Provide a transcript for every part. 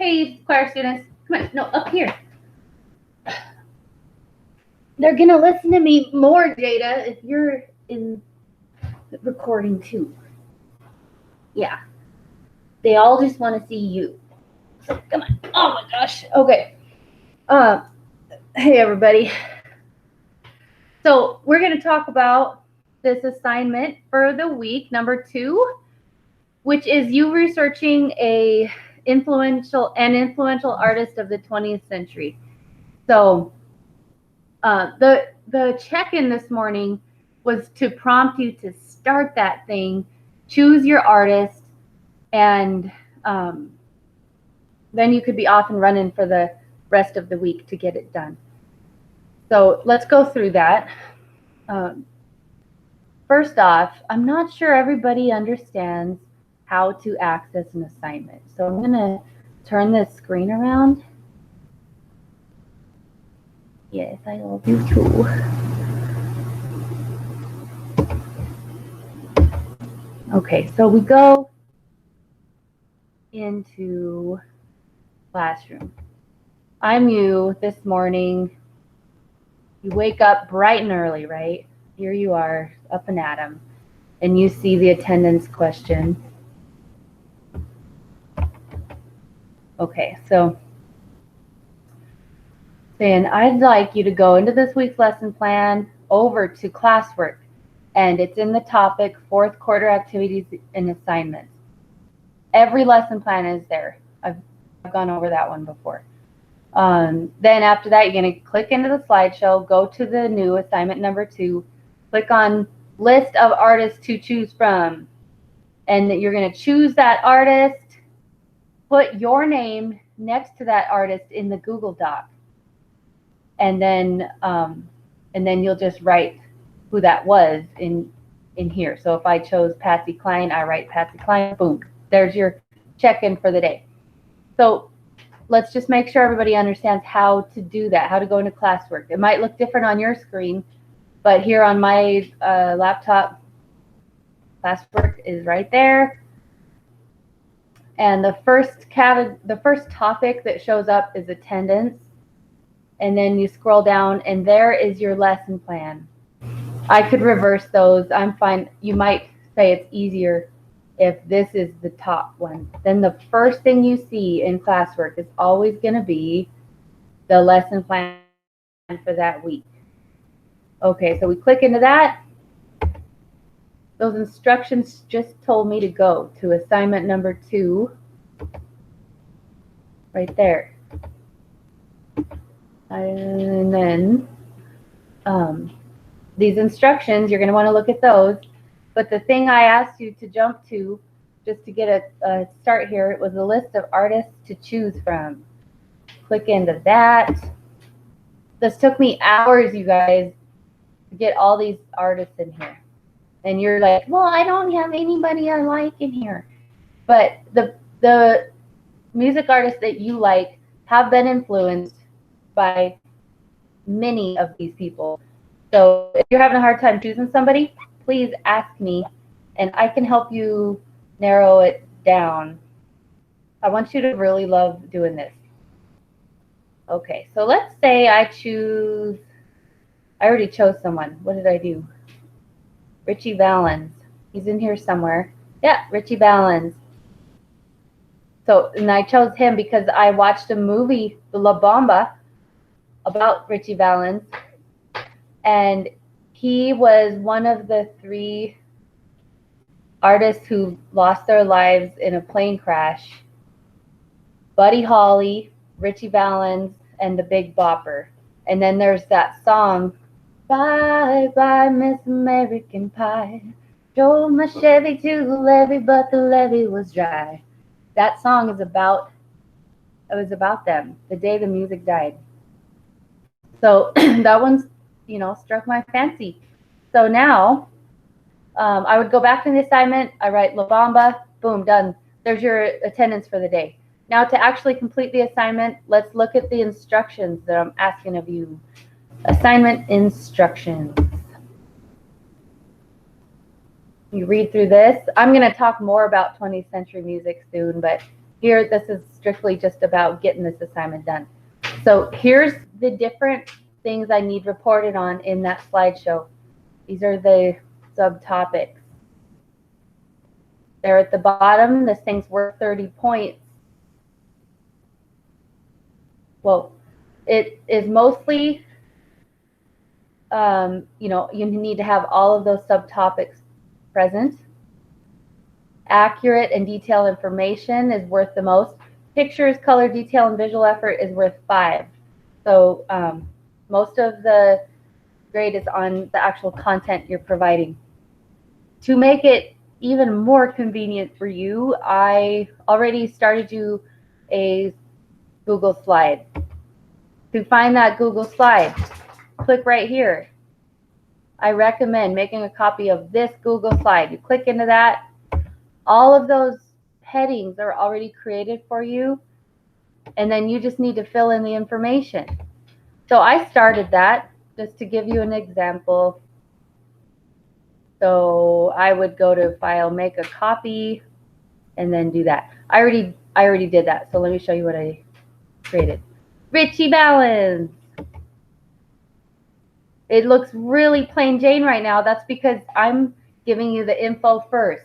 Hey, choir students, come on, no, up here. They're gonna listen to me more, Jada, if you're in the recording too. Yeah. They all just want to see you. So come on. Oh my gosh. Okay. Hey everybody. So we're gonna talk about this assignment for the week, number 2, which is you researching an influential artist of the 20th century. So the check-in this morning was to prompt you to start that thing, choose your artist, and then you could be off and running for the rest of the week to get it done. So let's go through that. First off, I'm not sure everybody understands how to access an assignment. So I'm going to turn this screen around. Yes, I love you too. Okay, so we go into Classroom. I'm you this morning. You wake up bright and early, right? Here you are, up and at 'em, and you see the attendance question. Okay, so saying, I'd like you to go into this week's lesson plan over to classwork, and it's in the topic 4th quarter activities and assignments. Every lesson plan is there. I've gone over that one before. Then after that, you're going to click into the slideshow, go to the new assignment number 2, click on list of artists to choose from, and you're going to choose that artist, put your name next to that artist in the Google Doc, and then you'll just write who that was in here. So if I chose Patsy Cline, I write Patsy Cline, boom, there's your check-in for the day. So let's just make sure everybody understands how to do that, how to go into classwork. It might look different on your screen, but here on my laptop, classwork is right there. And the first topic that shows up is attendance. And then you scroll down, and there is your lesson plan. I could reverse those. I'm fine. You might say it's easier if this is the top one. Then the first thing you see in classwork is always going to be the lesson plan for that week. Okay, so we click into that. Those instructions just told me to go to assignment number 2, right there. And then these instructions, you're going to want to look at those. But the thing I asked you to jump to, just to get a start here, it was a list of artists to choose from. Click into that. This took me hours, you guys, to get all these artists in here. And you're like, well, I don't have anybody I like in here. But the music artists that you like have been influenced by many of these people. So if you're having a hard time choosing somebody, please ask me, and I can help you narrow it down. I want you to really love doing this. Okay, so let's say I already chose someone. What did I do? Ritchie Valens. He's in here somewhere. Yeah, Ritchie Valens. So, and I chose him because I watched a movie, The La Bamba, about Ritchie Valens, and he was one of the 3 artists who lost their lives in a plane crash. Buddy Holly, Ritchie Valens, and the Big Bopper. And then there's that song, Bye Bye Miss American Pie, drove my Chevy to the levee, but the levee was dry. That song is about them, the day the music died. So that one's, struck my fancy. So now I would go back to the assignment. I write La Bamba, boom, done. There's your attendance for the day. Now to actually complete the assignment, let's look at the instructions that I'm asking of you. Assignment instructions. You read through this. I'm going to talk more about 20th century music soon, but Here, this is strictly just about getting this assignment done. So here's the different things I need reported on in that slideshow. These are the subtopics. They're at the bottom. This thing's worth 30 points. Well, it is mostly, you know, you need to have all of those subtopics present. Accurate and detailed information is worth the most. Pictures, color, detail, and visual effort is worth 5. So most of the grade is on the actual content you're providing. To make it even more convenient for you, I already started you a Google slide. To find that Google slide, click right here. I recommend making a copy of this Google slide. You click into that. All of those headings are already created for you, and then you just need to fill in the information. So I started that just to give you an example. So I would go to File, Make a Copy, and then do that. I already did that. So let me show you what I created. Ritchie Valens. It looks really plain Jane right now. That's because I'm giving you the info first.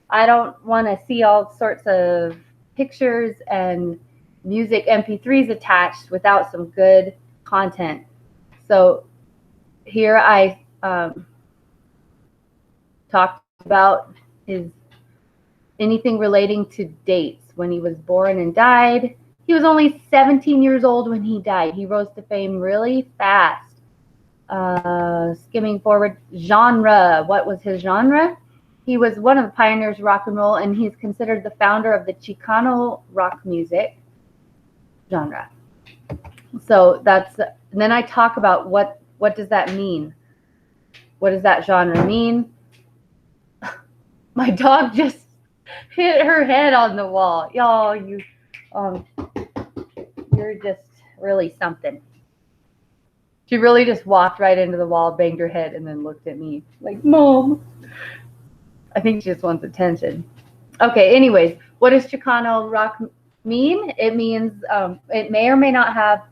I don't want to see all sorts of pictures and music MP3s attached without some good content. So here I talked about anything relating to dates, when he was born and died. He was only 17 years old when he died. He rose to fame really fast. Skimming forward, genre. What was his genre? He was one of the pioneers of rock and roll, and he's considered the founder of the Chicano rock music genre. So that's, and then I talk about what does that mean? What does that genre mean? My dog just hit her head on the wall. Y'all, you're just really something. She really just walked right into the wall, banged her head, and then looked at me like, Mom. I think she just wants attention. Okay, anyways, what does Chicano rock mean? It means it may or may not have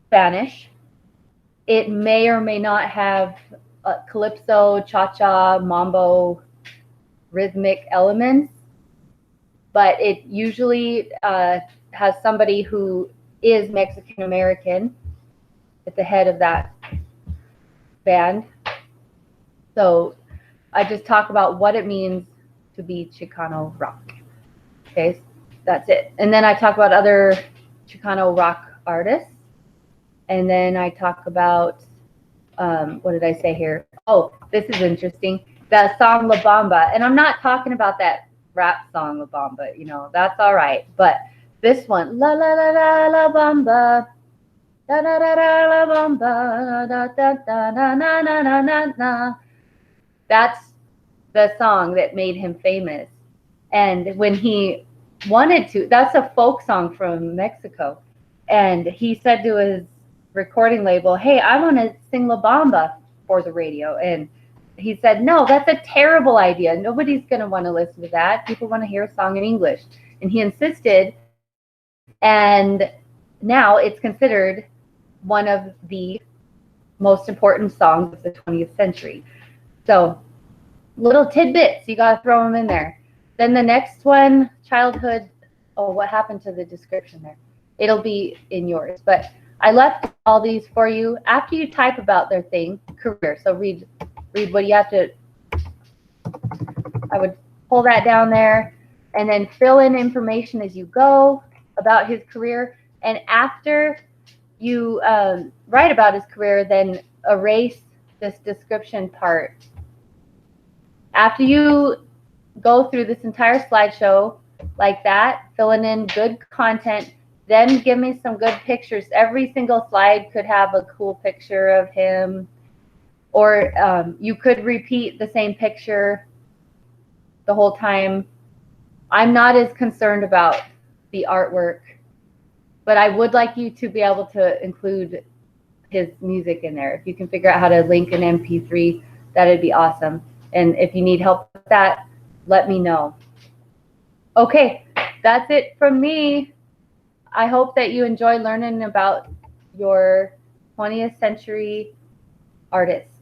Spanish. It may or may not have calypso, cha-cha, mambo, rhythmic elements, but it usually has somebody who is Mexican American at the head of that band. So I just talk about what it means to be Chicano rock. Okay, that's it. And then I talk about other Chicano rock artists. And then I talk about, what did I say here? Oh, this is interesting. That song La Bamba. And I'm not talking about that rap song La Bamba, you know, that's all right. But this one, La La La La La Bamba. Da da da da la bamba, da da da na na na na na na. That's the song that made him famous. And when he wanted to, that's a folk song from Mexico. And he said to his recording label, hey, I want to sing La Bamba for the radio. And he said, no, that's a terrible idea. Nobody's going to want to listen to that. People want to hear a song in English. And he insisted. And now it's considered one of the most important songs of the 20th century. So little tidbits, you got to throw them in there. Then the next one, childhood. Oh, what happened to the description there? It'll be in yours. But I left all these for you after you type about their thing, career. So read what you have to. I would pull that down there and then fill in information as you go about his career. And after you write about his career, then erase this description part. After you go through this entire slideshow like that, filling in good content, then give me some good pictures. Every single slide could have a cool picture of him, or you could repeat the same picture the whole time. I'm not as concerned about the artwork, but I would like you to be able to include his music in there. If you can figure out how to link an MP3, that'd be awesome. And if you need help with that, let me know. Okay, that's it from me. I hope that you enjoy learning about your 20th century artists.